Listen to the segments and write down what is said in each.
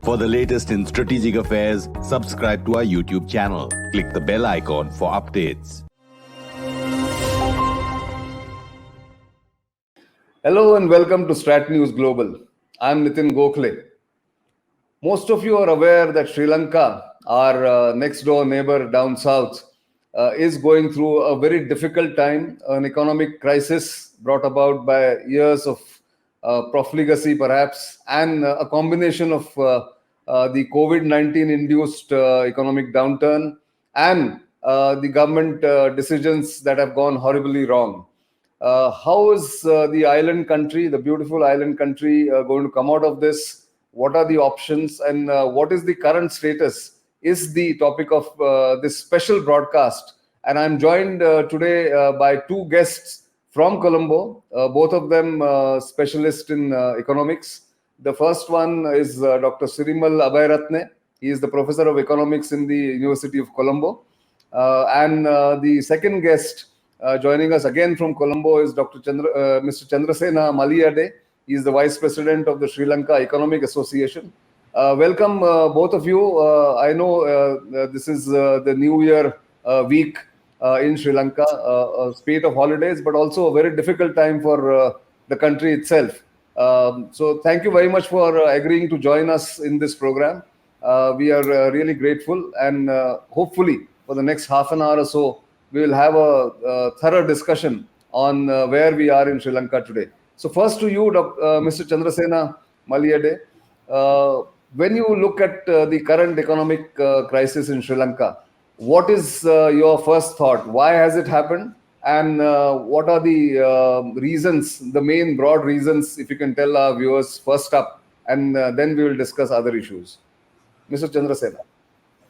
For the latest in strategic affairs, subscribe to our YouTube channel. Click the bell icon for updates. Hello and welcome to StratNews Global. I'm Nitin Gokhale. Most of you are aware that Sri Lanka, our next door neighbor down south, is going through a very difficult time, an economic crisis brought about by years of profligacy perhaps, and a combination of the COVID-19 induced economic downturn and the government decisions that have gone horribly wrong. How is the island country, the beautiful island country, going to come out of this? What are the options and what is the current status is the topic of this special broadcast. And I'm joined today by two guests from Colombo, both of them specialists in economics. The first one is Dr. Sirimal Abeyratne. He is the professor of economics in the University of Colombo. And the second guest joining us again from Colombo is Mr. Chandrasena Maliyadde. He is the Vice President of the Sri Lanka Economic Association. Welcome, both of you. I know this is the New Year week in Sri Lanka, a spate of holidays, but also a very difficult time for the country itself. So thank you very much for agreeing to join us in this program. We are really grateful, and hopefully for the next half an hour or so, we will have a thorough discussion on where we are in Sri Lanka today. So first to you, Mr. Chandrasena Maliyadde, when you look at the current economic crisis in Sri Lanka, what is your first thought? Why has it happened? And what are the reasons, the main broad reasons, if you can tell our viewers first up, and then we will discuss other issues. Mr. Chandrasena.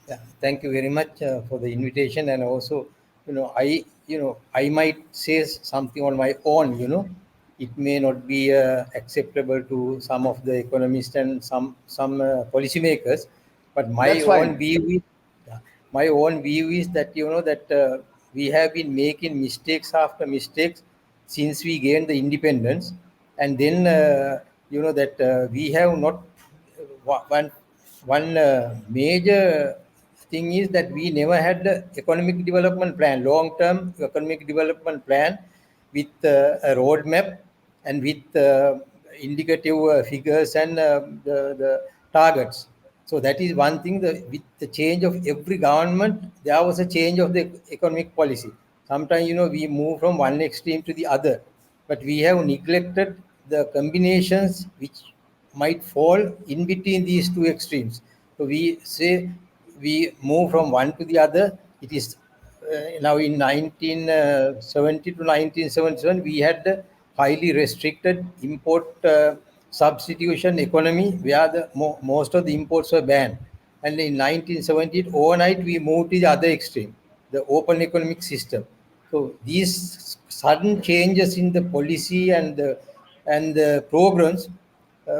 Yeah, thank you very much for the invitation, and also, I might say something on my own. It may not be acceptable to some of the economists and some policymakers, but my own view is that that we have been making mistakes after mistakes since we gained the independence, and then that we have not one major thing is that we never had the economic development plan, long-term economic development plan with a roadmap and with indicative figures and the targets. So that is one thing. With the change of every government, there was a change of the economic policy. Sometimes, we move from one extreme to the other, but we have neglected the combinations which might fall in between these two extremes. So we say we move from one to the other. It is now in 1970 to 1977, we had the highly restricted import substitution economy where most of the imports were banned. And in 1978, overnight, we moved to the other extreme, the open economic system. So these sudden changes in the policy and the programs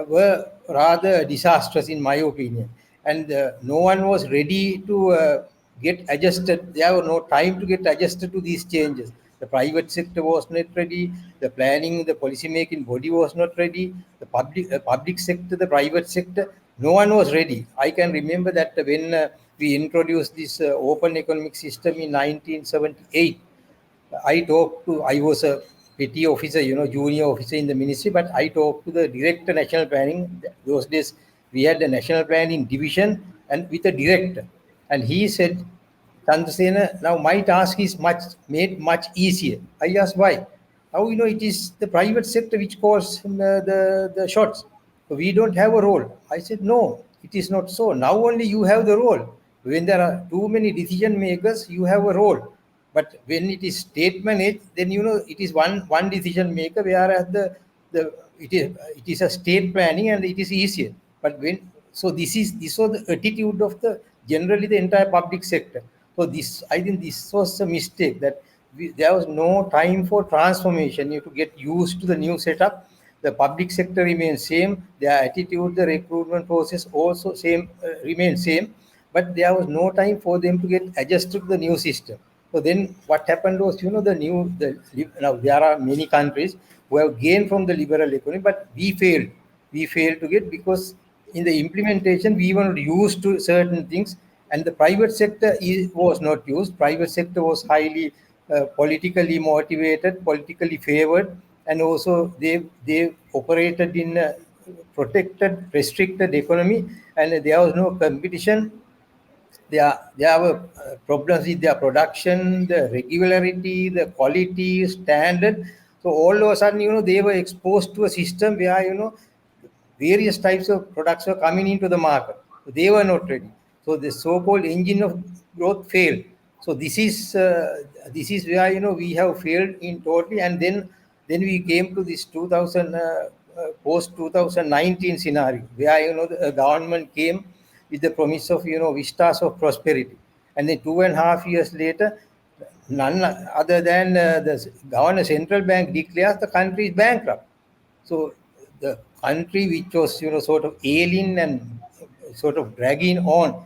were rather disastrous, in my opinion. And no one was ready to get adjusted. There was no time to get adjusted to these changes. The private sector was not ready. The planning, the policy-making body was not ready. The public sector, the private sector, no one was ready. I can remember that when we introduced this open economic system in 1978, I was a petty officer, junior officer in the ministry, but I talked to the director national planning. Those days, we had the national planning division and with a director. And he said, Chandrasena, now my task is made much easier. I asked why. Now, it is the private sector which calls the shots. So we don't have a role. I said, no, it is not so. Now only you have the role. When there are too many decision makers, you have a role. But when it is state managed, then it is one decision maker, whereas it is a state planning and it is easier. But this was the attitude of generally the entire public sector. So I think this was a mistake, that there was no time for transformation. You have to get used to the new setup. The public sector remains same. Their attitude, the recruitment process also remains same. But there was no time for them to get adjusted to the new system. So then what happened was, now there are many countries who have gained from the liberal economy, but we failed. We failed to get, because in the implementation, we were not used to certain things, and the private sector was not used. Private sector was highly politically motivated, politically favored, and also they operated in a protected, restricted economy, and there was no competition. There were problems with their production, the regularity, the quality, standard. So all of a sudden, they were exposed to a system where, various types of products were coming into the market. So they were not ready. So the so-called engine of growth failed. So this is where we have failed in totally, and then we came to this 2000 post 2019 scenario where the government came with the promise of vistas of prosperity, and then 2.5 years later, none other than the governor central bank declares the country is bankrupt. So the country which was sort of ailing and sort of dragging on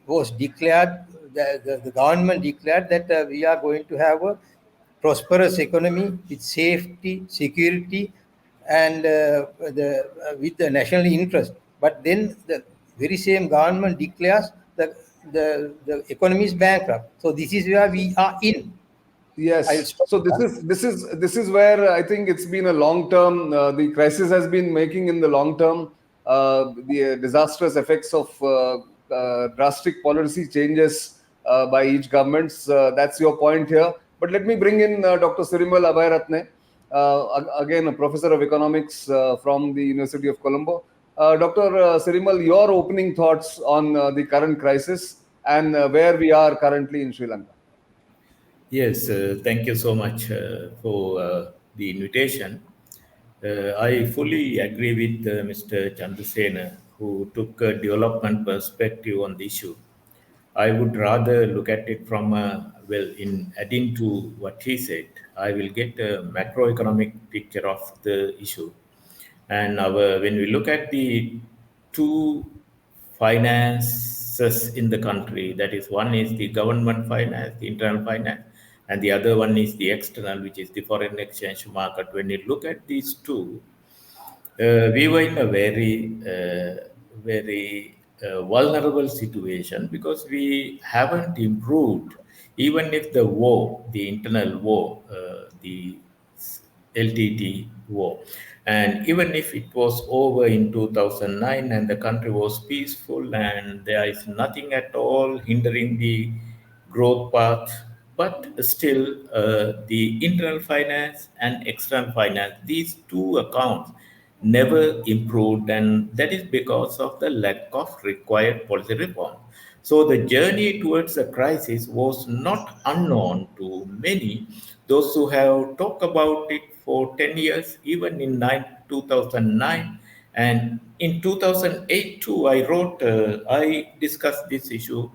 was declared, the government declared that we are going to have a prosperous economy with safety, security, and with the national interest. But then the very same government declares that the economy is bankrupt. So this is where we are in. I'll Yes. stop. So this is where I think it's been a long term. The crisis has been making in the long term the disastrous effects of drastic policy changes by each governments. That's your point here. But let me bring in Dr. Sirimal Abeyratne, again a professor of economics from the University of Colombo. Dr. Sirimal, your opening thoughts on the current crisis and where we are currently in Sri Lanka. Yes, thank you so much for the invitation. I fully agree with Mr. Chandrasena, who took a development perspective on the issue. I would rather look at it from in adding to what he said, I will get a macroeconomic picture of the issue. And when we look at the two finances in the country, that is, one is the government finance, the internal finance, and the other one is the external, which is the foreign exchange market. When you look at these two, we were in a very vulnerable situation because we haven't improved, even if the war, the internal war, the LTTE war, and even if it was over in 2009 and the country was peaceful and there is nothing at all hindering the growth path, but still the internal finance and external finance, these two accounts never improved, and that is because of the lack of required policy reform. So the journey towards a crisis was not unknown to many, those who have talked about it for 10 years, even in 2009. And in 2008 too, I discussed this issue.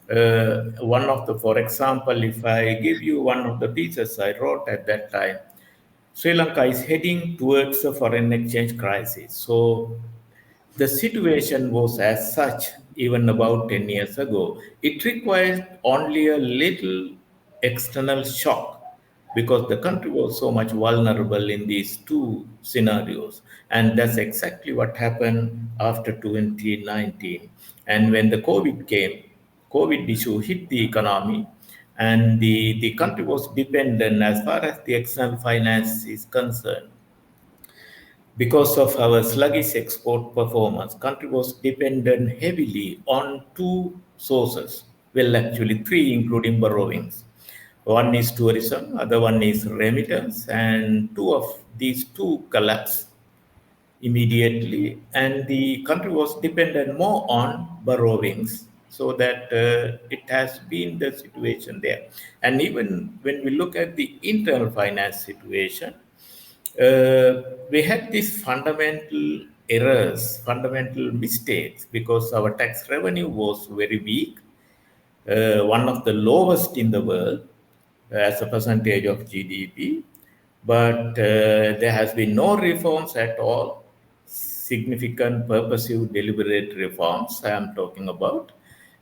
For example, if I give you one of the pieces I wrote at that time, Sri Lanka is heading towards a foreign exchange crisis. So the situation was as such even about 10 years ago. It required only a little external shock because the country was so much vulnerable in these two scenarios. And that's exactly what happened after 2019. And when the COVID issue hit the economy, and the country was dependent as far as the external finance is concerned. Because of our sluggish export performance, country was dependent heavily on two sources. Well, actually three, including borrowings. One is tourism, other one is remittance, and two of these two collapsed immediately, and the country was dependent more on borrowings, so that it has been the situation there. And even when we look at the internal finance situation, we had these fundamental errors, fundamental mistakes, because our tax revenue was very weak, one of the lowest in the world as a percentage of GDP, but there has been no reforms at all, significant purposive deliberate reforms I am talking about.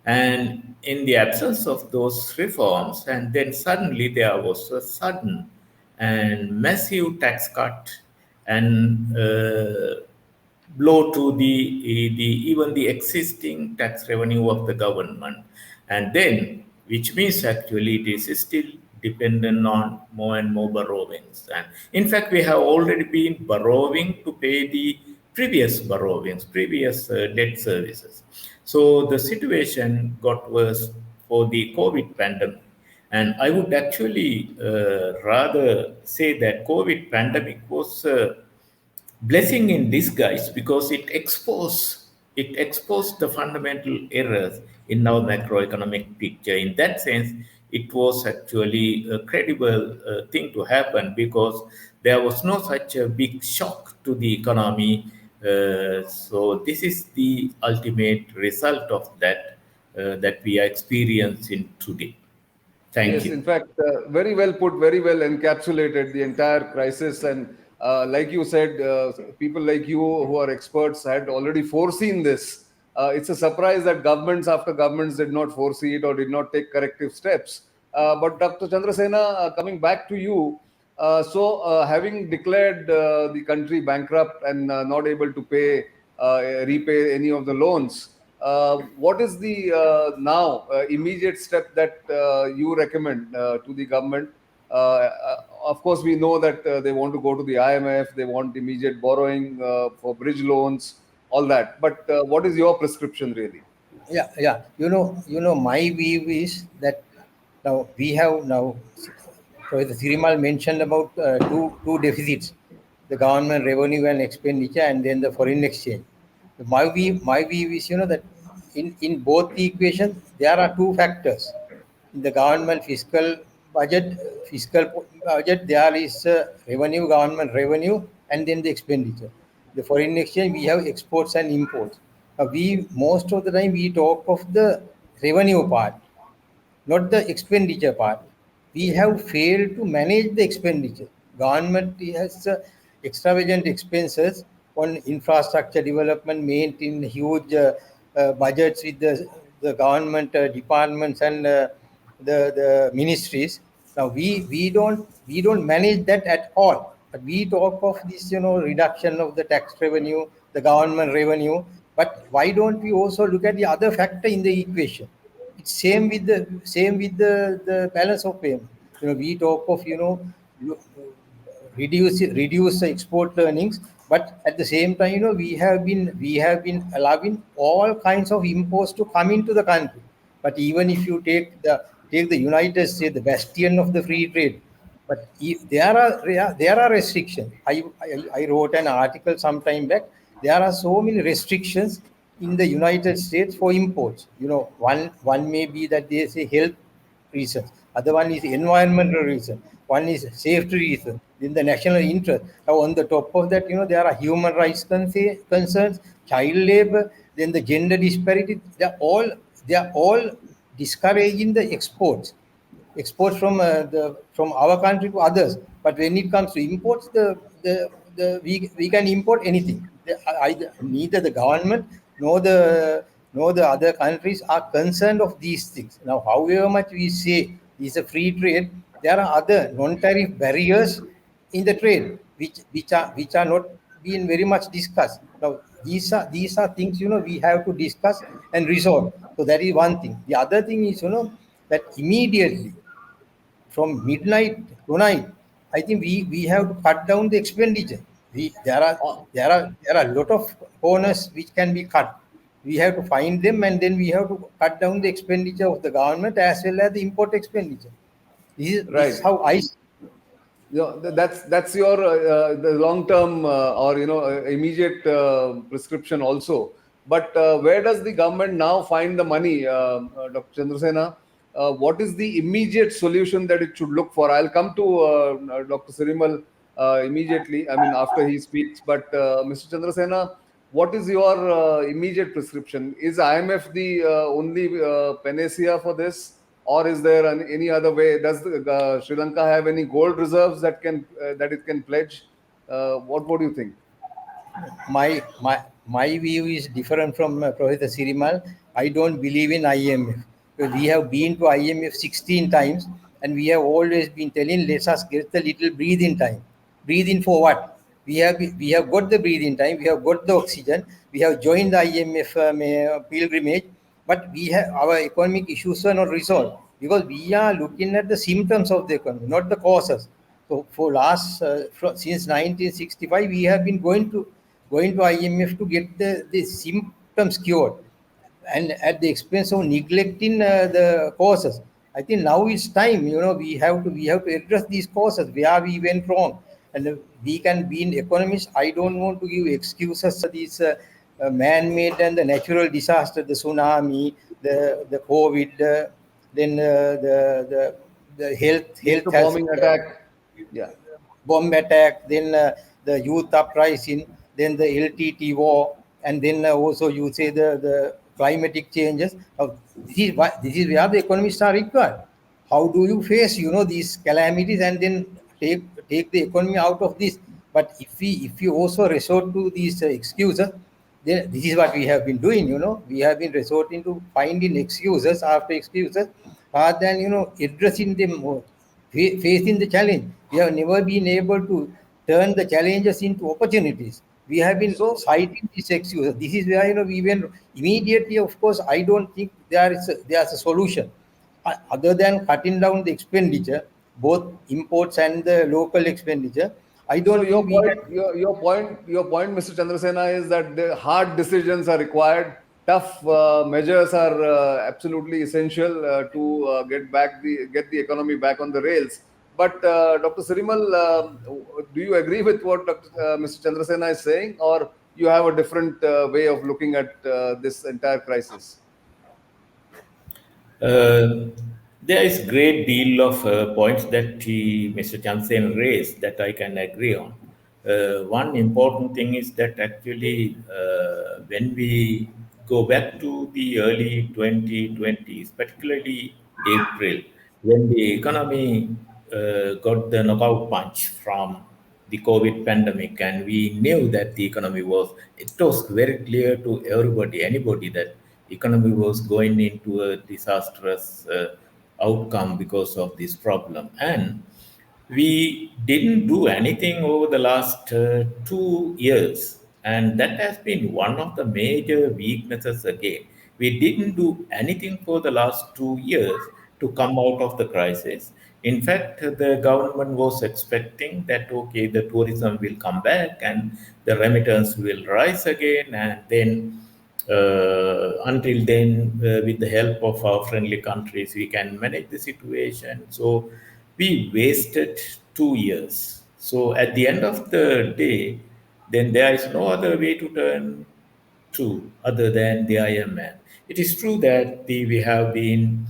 And in the absence of those reforms, and then suddenly there was a sudden and massive tax cut, and blow to the even the existing tax revenue of the government, and then which means actually it is still dependent on more and more borrowings. And in fact, we have already been borrowing to pay the previous borrowings, previous debt services. So the situation got worse for the COVID pandemic. And I would actually rather say that COVID pandemic was blessing in disguise because it exposed the fundamental errors in our macroeconomic picture. In that sense, it was actually a credible thing to happen because there was no such a big shock to the economy. So this is the ultimate result of that we are experiencing today. Thank Yes, you. in fact, very well put, very well encapsulated the entire crisis. And like you said, people like you who are experts had already foreseen this. It's a surprise that governments after governments did not foresee it or did not take corrective steps. But Dr. Chandrasena, coming back to you, having declared the country bankrupt and not able to repay any of the loans, what is the now immediate step that you recommend to the government? Of course, we know that they want to go to the IMF, they want immediate borrowing for bridge loans, all that. But what is your prescription really? Yeah. My view is that now we have now. So the Sirimal mentioned about two deficits: the government revenue and expenditure, and then the foreign exchange. My view is that in both the equations there are two factors. In the government fiscal budget, there is revenue, government revenue, and then the expenditure. The foreign exchange, we have exports and imports. We most of the time we talk of the revenue part, not the expenditure part. We have failed to manage the expenditure. Government has extravagant expenses on infrastructure development, maintain huge budgets with the government departments and the ministries. Now we don't manage that at all. But we talk of this, reduction of the tax revenue, the government revenue. But why don't we also look at the other factor in the equation? It's same with the balance of payment. We talk of reduce the export earnings, but at the same time, we have been allowing all kinds of imports to come into the country. But even if you take the United States, the bastion of the free trade, but there are restrictions. I wrote an article some time back. There are so many restrictions in the United States for imports. One may be that they say health reasons. Other one is environmental reason. One is safety reason. Then the national interest. Now on the top of that, there are human rights concerns, child labor, then the gender disparity. They are all discouraging the exports from our country to others. But when it comes to imports, we can import anything. Neither the government nor the other countries are concerned of these things. Now, however much we say is a free trade, there are other non-tariff barriers in the trade which are not being very much discussed. Now, these are things we have to discuss and resolve. So that is one thing. The other thing is that immediately from midnight tonight, I think we have to cut down the expenditure. There are Uh, a lot of corners which can be cut. We have to find them, and then we have to cut down the expenditure of the government as well as the import expenditure. This is right. how I. That's your the long term or immediate prescription also. But where does the government now find the money, Dr. Chandrasena? What is the immediate solution that it should look for? I'll come to Dr. Sirimal immediately. I mean, after he speaks. But Mr. Chandrasena, what is your immediate prescription? Is IMF the only panacea for this? Or is there any other way? Does Sri Lanka have any gold reserves that it can pledge? What would you think? My view is different from Professor Sirimal. I don't believe in IMF. Because we have been to IMF 16 times, and we have always been telling, let us get a little breathe in time. Breathe in for what? we have got the breathing time, we have got the oxygen, we have joined the IMF pilgrimage, but our economic issues are not resolved because we are looking at the symptoms of the economy, not the causes. So for since 1965, we have been going to IMF to get the symptoms cured, and at the expense of neglecting the causes. I think now it's time. We have to address these causes where we went wrong, and we can be in economists. I don't want to give excuses for these man-made and the natural disaster, the tsunami, the COVID, then the health The has bombing attack. Yeah. bomb attack, then the youth uprising, then the LTT war, and then also you say the climatic changes. This is where the economists are required. How do you face these calamities and then take the economy out of this? But if we also resort to these excuses, then this is what we have been doing. We have been resorting to finding excuses after excuses rather than addressing them more, facing the challenge. We have never been able to turn the challenges into opportunities. We have been So, citing these excuses. This is where we went immediately. Of course, I don't think there's a solution other than cutting down the expenditure, both imports and the local expenditure. I so don't your think we point, can. your point, Mr. Chandrasena, is that the hard decisions are required. Tough measures are absolutely essential to get the economy back on the rails. But Dr. Sirimal, do you agree with what Mr. Chandrasena is saying, or you have a different way of looking at this entire crisis? Uh, there is great deal of points that Mr. Chansen raised that I can agree on. One important thing is that actually when we go back to the early 2020s, particularly April, when the economy got the knockout punch from the COVID pandemic, and we knew that it was very clear to everybody, anybody, that economy was going into a disastrous outcome because of this problem. And we didn't do anything over the last 2 years. And that has been one of the major weaknesses again. We didn't do anything for the last 2 years to come out of the crisis. In fact, the government was expecting that, okay, the tourism will come back and the remittance will rise again, and then until then, with the help of our friendly countries, we can manage the situation. So we wasted 2 years. So at the end of the day, then there is no other way to turn to other than the IMF. It is true that we have been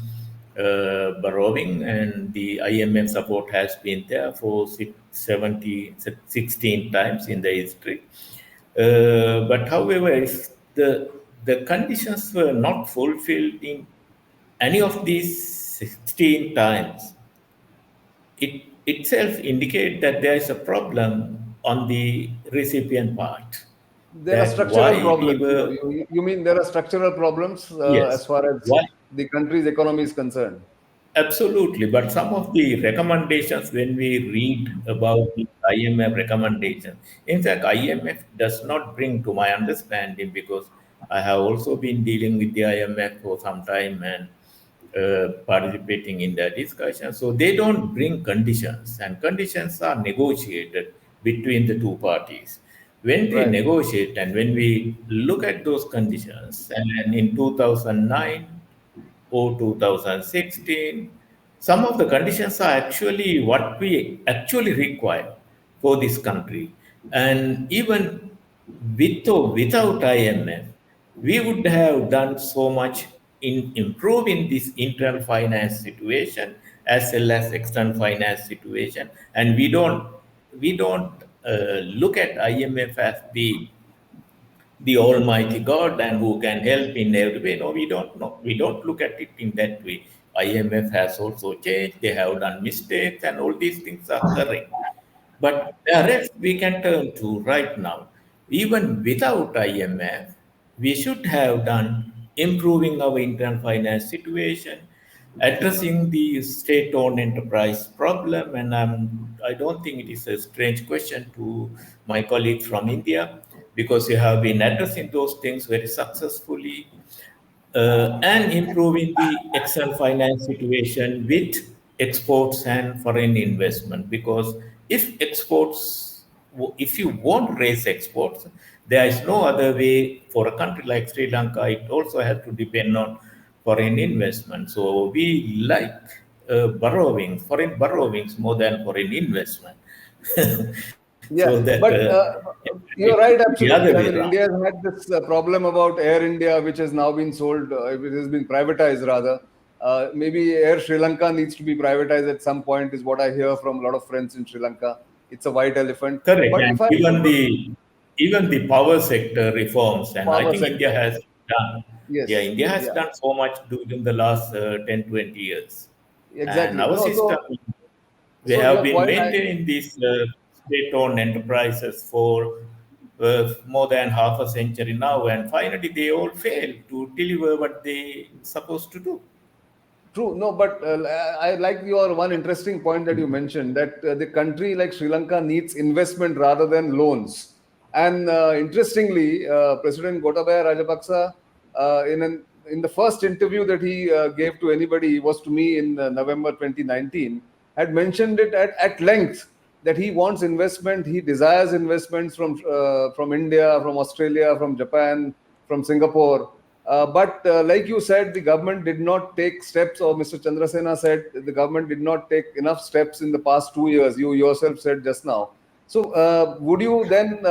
borrowing, and the IMF support has been there for 16 times in the history. But however, if the conditions were not fulfilled in any of these 16 times, it itself indicate that there is a problem on the recipient part. There are That structural why we problems. were You mean there are structural problems as yes, far as why the country's economy is concerned? absolutely, but some of the recommendations, when we read about the IMF recommendations, in fact, IMF does not bring, to my understanding, because I have also been dealing with the IMF for some time and participating in their discussion. So they don't bring conditions, and conditions are negotiated between the two parties. When we Right. negotiate and when we look at those conditions, and in 2009 or 2016, some of the conditions are actually what we actually require for this country. And even with or without IMF, we would have done so much in improving this internal finance situation as well as external finance situation. And we don't look at IMF as the Almighty God and who can help in every way. No, we don't. No, we don't look at it in that way. IMF has also changed. They have done mistakes, and all these things are correct. But the rest we can turn to right now. Even without IMF, we should have done improving our internal finance situation. addressing the state-owned enterprise problem, and I don't think it is a strange question to my colleague from India, because you have been addressing those things very successfully, and improving the external finance situation with exports and foreign investment. Because if you won't raise exports, there is no other way for a country like Sri Lanka. It also has to depend on foreign investment. So we like foreign borrowings more than foreign investment. Yeah, So that but you're it right, should be the other absolutely. I way mean, around. India has had this problem about Air India, which has now been sold, it has been privatized rather. Maybe Air Sri Lanka needs to be privatized at some point, is what I hear from a lot of friends in Sri Lanka. It's a white elephant. Correct, But and if I remember, even the power sector reforms, and I power think India sector, has done. Yeah, yes, India has yeah, done so much during the last 10, 20 years, and exactly. our No, system, so we so have your been point, maintaining these state-owned enterprises for more than half a century now, and finally they all fail to deliver what they supposed to do. true. No, but I like your one interesting point that you mentioned, that the country like Sri Lanka needs investment rather than loans. And interestingly, President Gotabaya Rajapaksa, in the first interview that he gave to anybody, was to me in November 2019, had mentioned it at length that he wants investment, he desires investments from India, from Australia, from Japan, from Singapore. But like you said, the government did not take steps, or Mr. Chandrasena said the government did not take enough steps in the past 2 years. You yourself said just now. So, would you then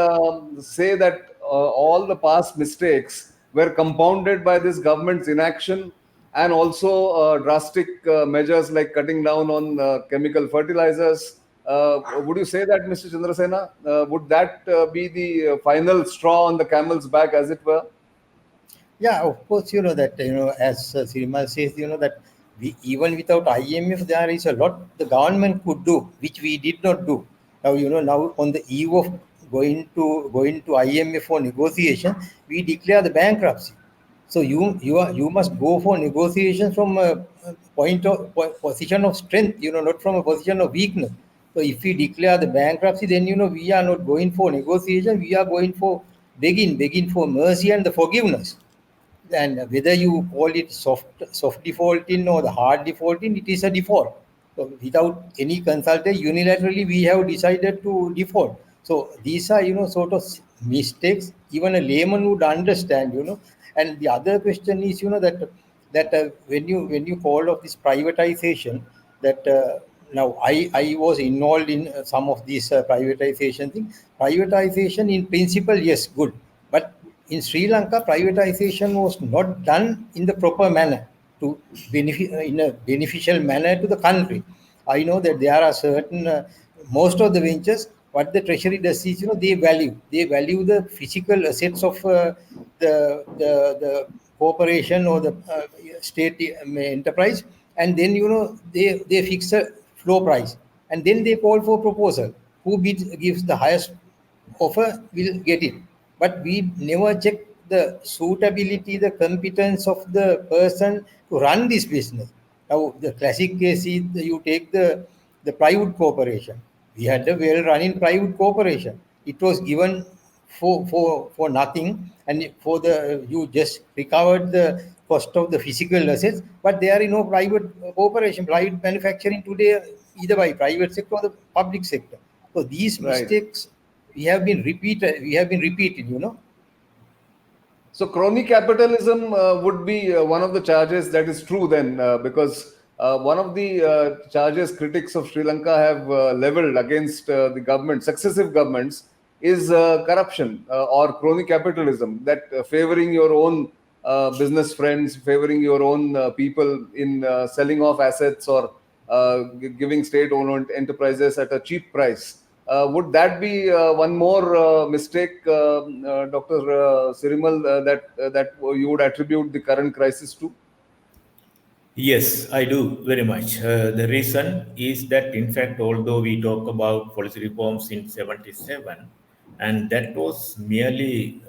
say that all the past mistakes were compounded by this government's inaction, and also drastic measures like cutting down on chemical fertilizers? Would you say that, Mr. Chandrasena? Would that be the final straw on the camel's back, as it were? Yeah, of course, that, as Sirimal says, that we, even without IMF, there is a lot the government could do, which we did not do. Now, now on the eve of going to IMF for negotiation, we declare the bankruptcy. So you must go for negotiation from a position of strength, not from a position of weakness. So if we declare the bankruptcy, then we are not going for negotiation. We are going for begging for mercy and the forgiveness. And whether you call it soft defaulting or the hard defaulting, it is a default. So without any consultation, unilaterally we have decided to default. So these are sort of mistakes even a layman would understand. And the other question is that when you call of this privatization, that now I was involved in some of these privatization things. Privatization in principle, yes, good, but in Sri Lanka, privatization was not done in the proper manner to benefit in a beneficial manner to the country. I know that there are certain most of the ventures. What the treasury does is, they value the physical assets of the corporation or the state enterprise, and then they fix a floor price, and then they call for proposal. Who gives the highest offer will get it. But we never check the suitability, the competence of the person to run this business. Now, the classic case is you take the private corporation. We had a well-running private corporation. It was given for nothing, and for the you just recovered the cost of the physical assets. But there is no private corporation, private manufacturing today, either by private sector or the public sector. So these Right. mistakes we have been repeating. So crony capitalism would be one of the charges that is true then, because one of the charges critics of Sri Lanka have leveled against the government, successive governments, is corruption or crony capitalism, that favoring your own business friends, favoring your own people in selling off assets, or giving state-owned enterprises at a cheap price. Would that be one more mistake, Dr. Sirimal, that you would attribute the current crisis to? Yes, I do very much. The reason is that, in fact, although we talk about policy reforms in '77, and that was merely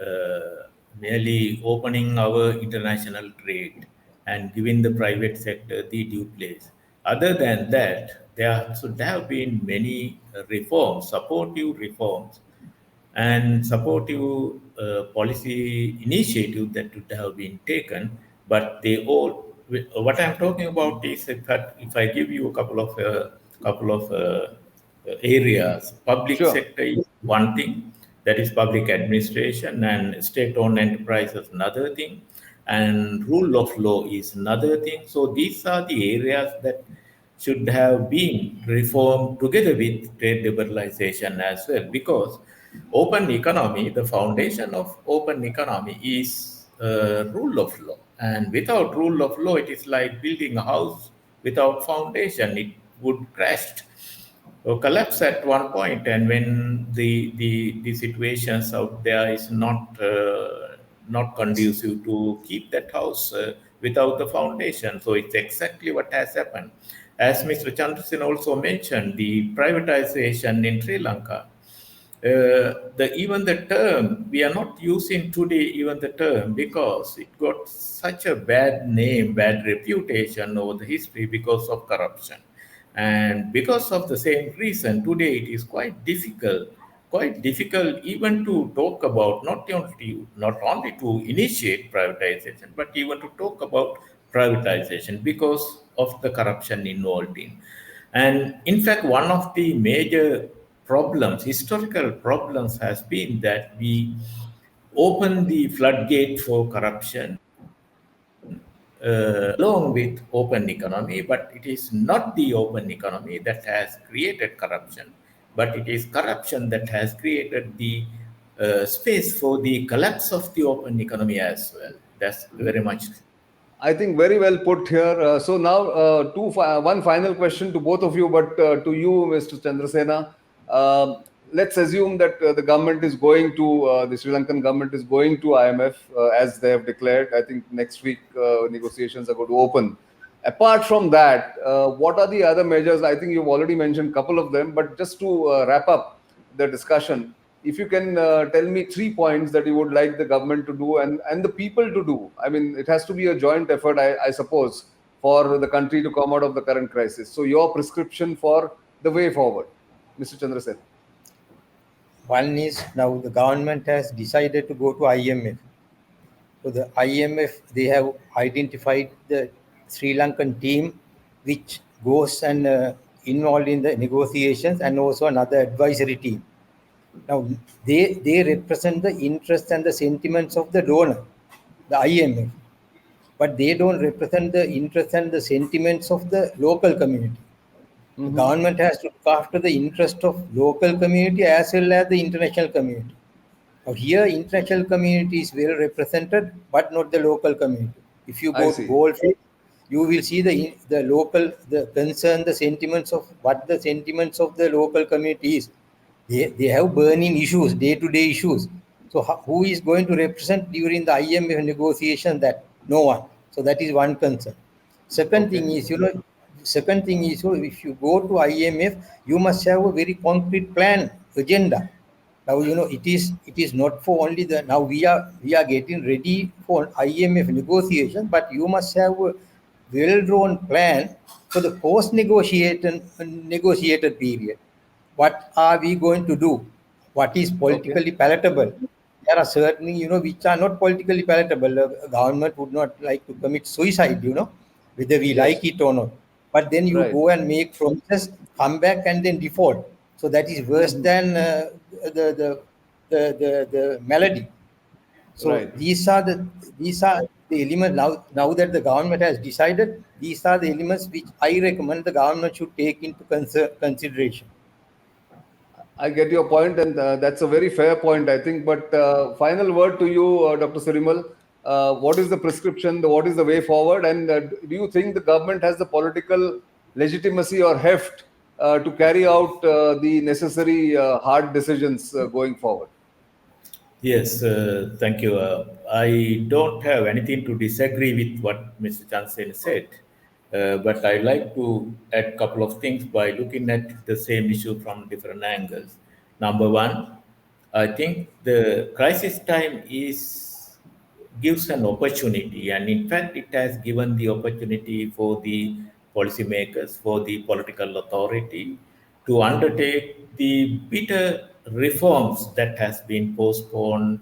opening our international trade, and giving the private sector the due place. Other than that, there should have been many reforms, supportive reforms, and supportive policy initiatives that would have been taken, but they all. What I'm talking about is that if I give you a couple of areas, public Sure. sector is one thing, that is public administration, and state-owned enterprise is another thing, and rule of law is another thing. So these are the areas that should have been reformed together with trade liberalization as well, because open economy, the foundation of open economy is rule of law, and without rule of law it is like building a house without foundation. It would crash or collapse at one point, and when the situations out there is not conducive to keep that house without the foundation. So it's exactly what has happened. As Mr. Chandrasena also mentioned, the privatization in Sri Lanka, even the term we are not using today, even the term, because it got such a bad name, bad reputation over the history because of corruption. And because of the same reason, today it is quite difficult even to talk about, not only to initiate privatization, but even to talk about privatization because of the corruption involved in. And in fact, one of the major problems, historical problems, has been that we open the floodgate for corruption along with open economy, but it is not the open economy that has created corruption, but it is corruption that has created the space for the collapse of the open economy as well. That's very much. I think very well put here. So now, one final question to both of you, but to you, Mr. Chandrasena. Let's assume that the government is going to, the Sri Lankan government is going to IMF as they have declared. I think next week negotiations are going to open. Apart from that, what are the other measures? I think you've already mentioned a couple of them, but just to wrap up the discussion, if you can tell me 3 points that you would like the government to do and the people to do. I mean, it has to be a joint effort, I suppose, for the country to come out of the current crisis. So your prescription for the way forward, Mr. Chandrasen. One is, now the government has decided to go to IMF. So the IMF, they have identified the Sri Lankan team which goes and involved in the negotiations, and also another advisory team. Now they represent the interests and the sentiments of the donor, the IMF, but they don't represent the interests and the sentiments of the local community. The government has to look after the interest of local community as well as the international community. Now here, international community is well represented, but not the local community. If you I go to see. Goldfield, you will see the local, the concern, the sentiments of what the sentiments of the local community is. They have burning issues, day-to-day issues. So who is going to represent during the IMF negotiation? That no one. So that is one concern. Second thing is, if you go to IMF, you must have a very concrete plan, agenda. Now it is not for only the, now we are getting ready for IMF negotiation, but you must have a well-drawn plan for the negotiated period. What are we going to do? What is politically palatable? There are certain, which are not politically palatable. The government would not like to commit suicide, whether we like it or not. But then you Right. go and make promises, come back and then default. So that is worse than the malady. So Right. these are the elements. Now that the government has decided, these are the elements which I recommend the government should take into consideration. I get your point, and that's a very fair point, I think. But final word to you, Dr. Sirimal. What is the prescription? What is the way forward? And do you think the government has the political legitimacy or heft to carry out the necessary hard decisions going forward? Yes, thank you. I don't have anything to disagree with what Mr. Chansen said, but I like to add a couple of things by looking at the same issue from different angles. Number one, I think the crisis time is gives an opportunity, and in fact, it has given the opportunity for the policymakers, for the political authority to undertake the bitter reforms that has been postponed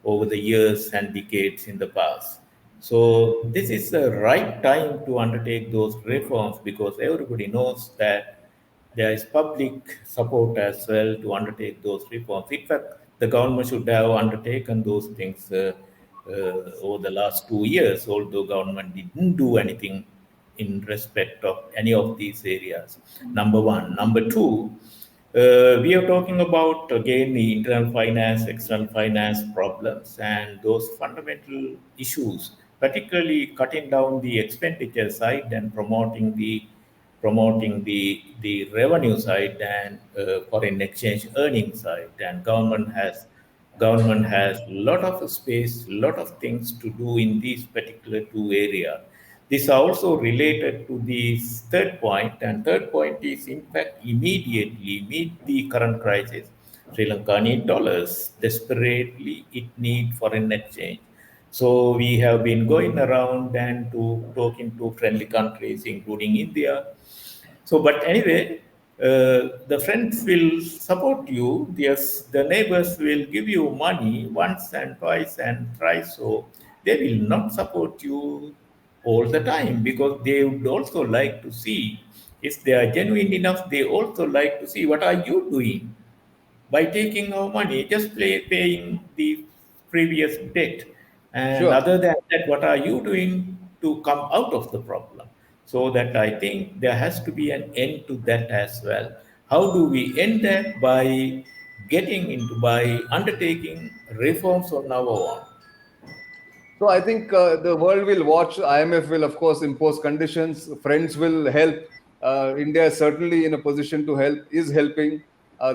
over the years and decades in the past. So this is the right time to undertake those reforms because everybody knows that there is public support as well to undertake those reforms. In fact, the government should have undertaken those things over the last 2 years, although government didn't do anything in respect of any of these areas. Number one. Number two, we are talking about again the internal finance, external finance problems, and those fundamental issues, particularly cutting down the expenditure side and promoting the revenue side and foreign exchange earning side. And government has a lot of space, a lot of things to do in these particular two areas. This is also related to the third point, and third point is in fact immediately meet the current crisis. Sri Lanka need dollars desperately. It need foreign exchange. So we have been going around and to talking to friendly countries, including India. So, but anyway, the friends will support you. Yes, the neighbors will give you money once and twice and thrice. So they will not support you all the time because they would also like to see if they are genuine enough. They also like to see what are you doing by taking our money, just paying the previous debt. And Sure. other than that, what are you doing to come out of the problem? So that I think there has to be an end to that as well. How do we end that? By undertaking reforms on our own. So I think the world will watch. IMF will, of course, impose conditions. Friends will help. India is certainly in a position to help, is helping.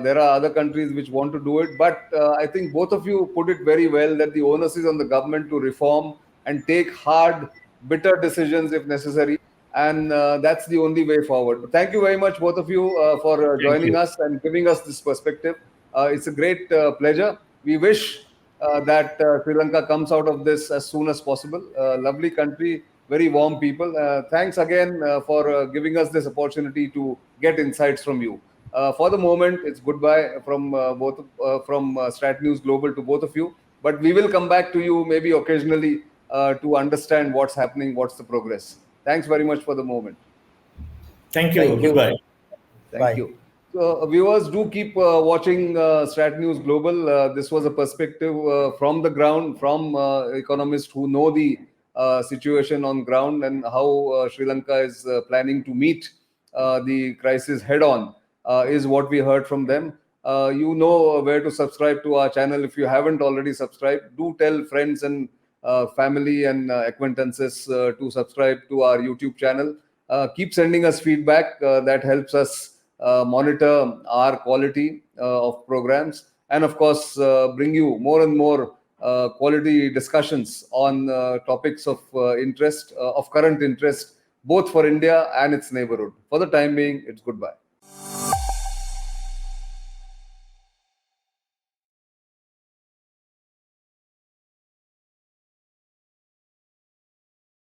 There are other countries which want to do it. But I think both of you put it very well that the onus is on the government to reform and take hard, bitter decisions if necessary. And that's the only way forward. But thank you very much, both of you, for Thank joining you. us and giving us this perspective. It's a great pleasure. We wish that Sri Lanka comes out of this as soon as possible. Lovely country, very warm people. Thanks again for giving us this opportunity to get insights from you. For the moment, it's goodbye from from StratNews Global to both of you. But we will come back to you maybe occasionally to understand what's happening, what's the progress. Thanks very much for the moment. Thank you. Thank you. Goodbye. Thank Bye. you. So, viewers, do keep watching Strat News Global. This was a perspective from the ground, from economists who know the situation on ground and how Sri Lanka is planning to meet the crisis head on, is what we heard from them. You know where to subscribe to our channel. If you haven't already subscribed, do tell friends and family and acquaintances to subscribe to our YouTube channel. Keep sending us feedback. That helps us monitor our quality of programs, and of course bring you more and more quality discussions on topics of interest, of current interest, both for India and its neighborhood. For the time being, it's goodbye.